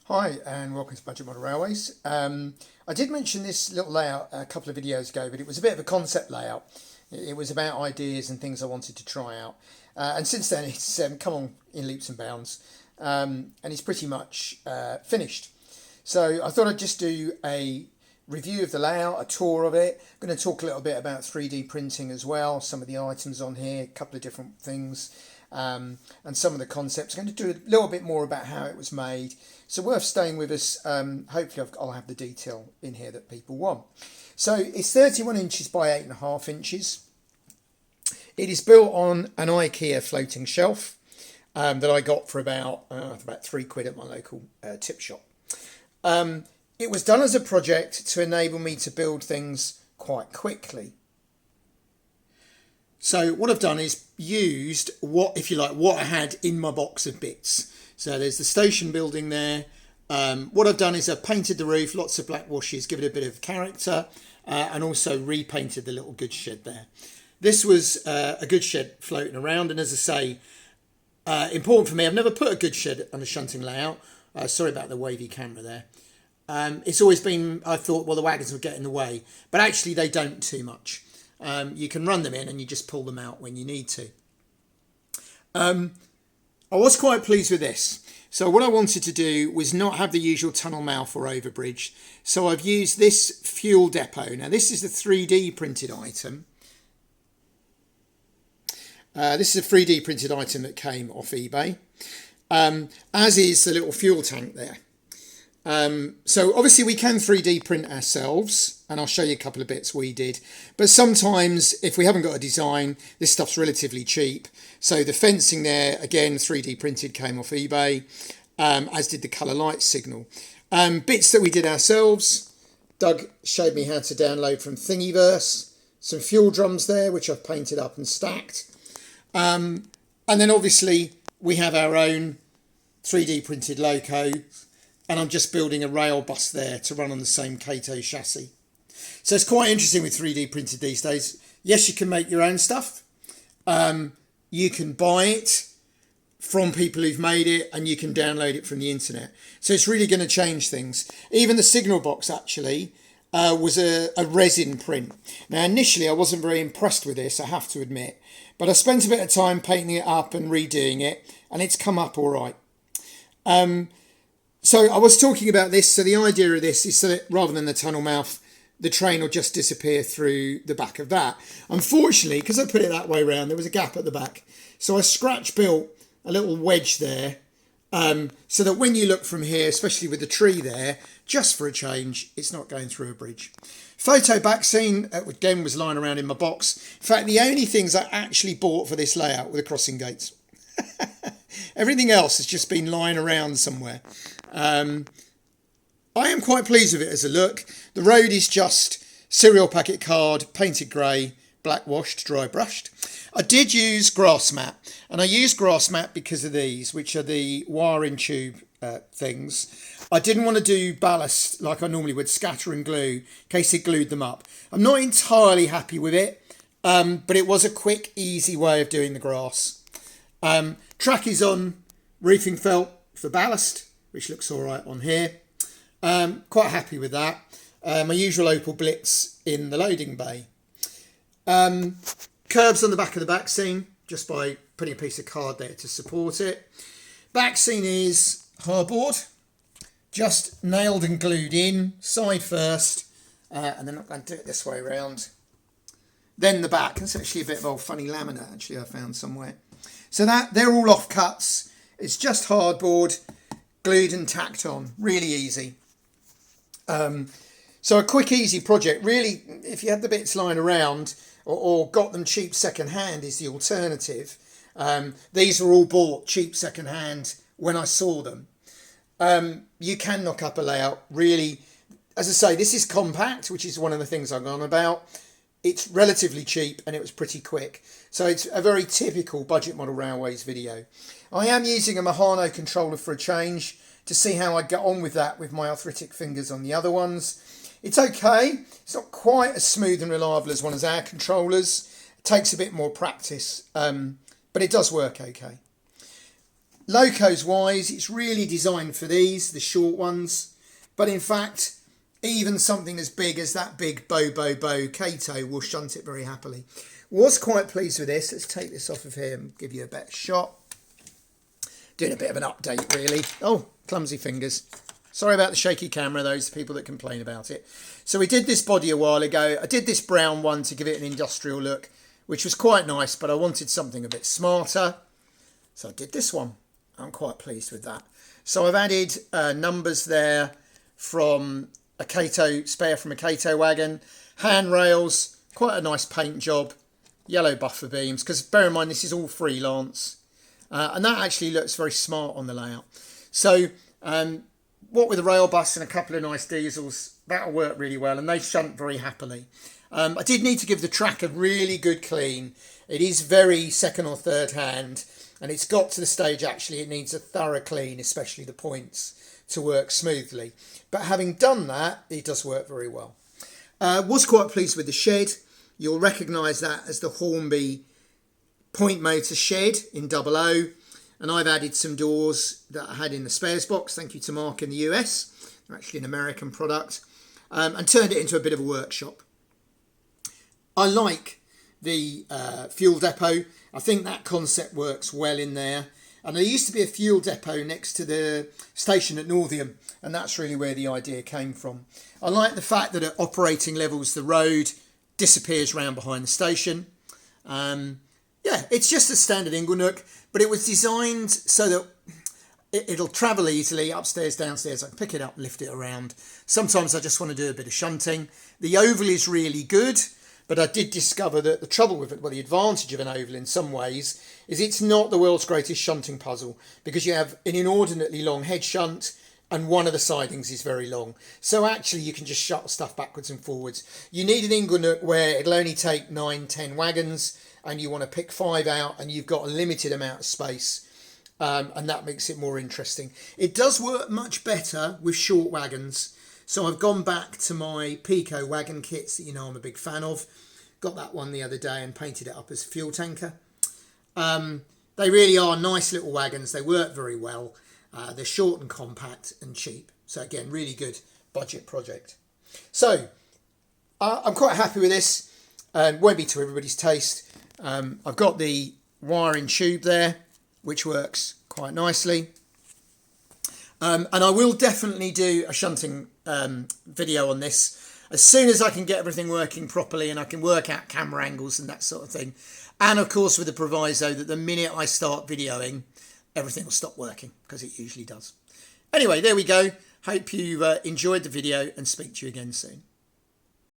Hi and welcome to Budget Model Railways. I did mention this little layout a couple of videos ago, but it was a bit of a concept layout. It was about ideas and things I wanted to try out. And since then it's come on in leaps and bounds, and it's pretty much finished. So I thought I'd just do a review of the layout, a tour of it. I'm going to talk a little bit about 3D printing as well, some of the items on here, a couple of different things. And some of the concepts. I'm going to do a little bit more about how it was made. So worth staying with us. Hopefully I'll have the detail in here that people want. So it's 31 inches by 8.5 inches. It is built on an IKEA floating shelf that I got for about £3 at my local tip shop. It was done as a project to enable me to build things quite quickly. So what I've done is used what I had in my box of bits. So there's the station building there. What I've done is I've painted the roof, lots of black washes, give it a bit of character, and also repainted the little goods shed there. This was a goods shed floating around, and as I say, important for me, I've never put a goods shed on a shunting layout. Sorry about the wavy camera there. It's always been, I thought, well, the wagons would get in the way, but actually they don't too much. You can run them in and you just pull them out when you need to. I was quite pleased with this. So what I wanted to do was not have the usual tunnel mouth or overbridge. So I've used this fuel depot. Now this is a 3D printed item. This is a 3D printed item that came off eBay. As is the little fuel tank there. So obviously we can 3D print ourselves, and I'll show you a couple of bits we did. But sometimes if we haven't got a design, this stuff's relatively cheap. So the fencing there, again, 3D printed, came off eBay, as did the colour light signal. Bits that we did ourselves, Doug showed me how to download from Thingiverse. Some fuel drums there, which I've painted up and stacked. And then obviously we have our own 3D printed loco. And I'm just building a rail bus there to run on the same Kato chassis. So it's quite interesting with 3D printed these days. Yes, you can make your own stuff. You can buy it from people who've made it, and you can download it from the internet. So it's really going to change things. Even the signal box actually was a resin print. Now initially I wasn't very impressed with this, I have to admit. But I spent a bit of time painting it up and redoing it, and it's come up all right. So I was talking about this. So the idea of this is so that rather than the tunnel mouth, the train will just disappear through the back of that. Unfortunately, because I put it that way round, there was a gap at the back. So I scratch built a little wedge there, so that when you look from here, especially with the tree there, just for a change, it's not going through a bridge. Photo back scene, again, was lying around in my box. In fact, the only things I actually bought for this layout were the crossing gates. Everything else has just been lying around somewhere. I am quite pleased with it as a look. The road is just cereal packet card, painted grey, black washed, dry brushed. I did use grass mat, and I used grass mat because of these, which are the wiring tube things. I didn't want to do ballast like I normally would, scatter and glue, in case it glued them up. I'm not entirely happy with it, but it was a quick, easy way of doing the grass. Track is on roofing felt for ballast, which looks all right on here. Quite happy with that. My usual Opal Blitz in the loading bay. Curbs on the back of the back seam, just by putting a piece of card there to support it. Back seam is hardboard, just nailed and glued in, side first, and then I'm going to do it this way around. Then the back, it's actually a bit of old funny laminate actually I found somewhere. So that they're all offcuts. It's just hardboard, glued and tacked on, really easy. So a quick, easy project. Really, if you had the bits lying around or got them cheap second hand is the alternative. These were all bought cheap second hand when I saw them. You can knock up a layout, really. As I say, this is compact, which is one of the things I've gone about. It's relatively cheap and it was pretty quick. So it's a very typical Budget Model Railways video. I am using a Mahano controller for a change to see how I get on with that with my arthritic fingers on the other ones. It's okay. It's not quite as smooth and reliable as one of our controllers. It takes a bit more practice, but it does work okay. Locos wise, it's really designed for these, the short ones. But in fact, even something as big as that big Bo Kato will shunt it very happily. Was quite pleased with this. Let's take this off of here and give you a better shot. Doing a bit of an update, really. Oh, clumsy fingers. Sorry about the shaky camera, those people that complain about it. So we did this body a while ago. I did this brown one to give it an industrial look, which was quite nice, but I wanted something a bit smarter. So I did this one. I'm quite pleased with that. So I've added numbers there from a Kato, spare from a Kato wagon. Handrails, quite a nice paint job. Yellow buffer beams, because bear in mind this is all freelance. And that actually looks very smart on the layout. So what with a rail bus and a couple of nice diesels, that'll work really well, and they shunt very happily. I did need to give the track a really good clean. It is very second or third hand, and it's got to the stage actually it needs a thorough clean, especially the points, to work smoothly. But having done that, it does work very well. Was quite pleased with the shed. You'll recognise that as the Hornby point motor shed in 00. And I've added some doors that I had in the spares box. Thank you to Mark in the US. They're actually an American product. And turned it into a bit of a workshop. I like the fuel depot. I think that concept works well in there. And there used to be a fuel depot next to the station at Northiam. And that's really where the idea came from. I like the fact that at operating levels, the road disappears round behind the station. Yeah, it's just a standard Inglenook, but it was designed so that it'll travel easily upstairs, downstairs. I can pick it up, lift it around. Sometimes I just want to do a bit of shunting. The oval is really good, but I did discover that the trouble with it, well, the advantage of an oval in some ways, is it's not the world's greatest shunting puzzle, because you have an inordinately long head shunt and one of the sidings is very long. So actually you can just shut stuff backwards and forwards. You need an Inglenook where it'll only take 9-10 wagons, and you want to pick 5 out, and you've got a limited amount of space, and that makes it more interesting. It does work much better with short wagons. So I've gone back to my Pico wagon kits that you know I'm a big fan of. Got that one the other day and painted it up as a fuel tanker. They really are nice little wagons. They work very well. They're short and compact and cheap. So again, really good budget project. So I'm quite happy with this. Won't be to everybody's taste. I've got the wiring tube there, which works quite nicely. And I will definitely do a shunting video on this as soon as I can get everything working properly and I can work out camera angles and that sort of thing. And of course with the proviso that the minute I start videoing, everything will stop working, because it usually does. Anyway, there we go. Hope you enjoyed the video, and speak to you again soon.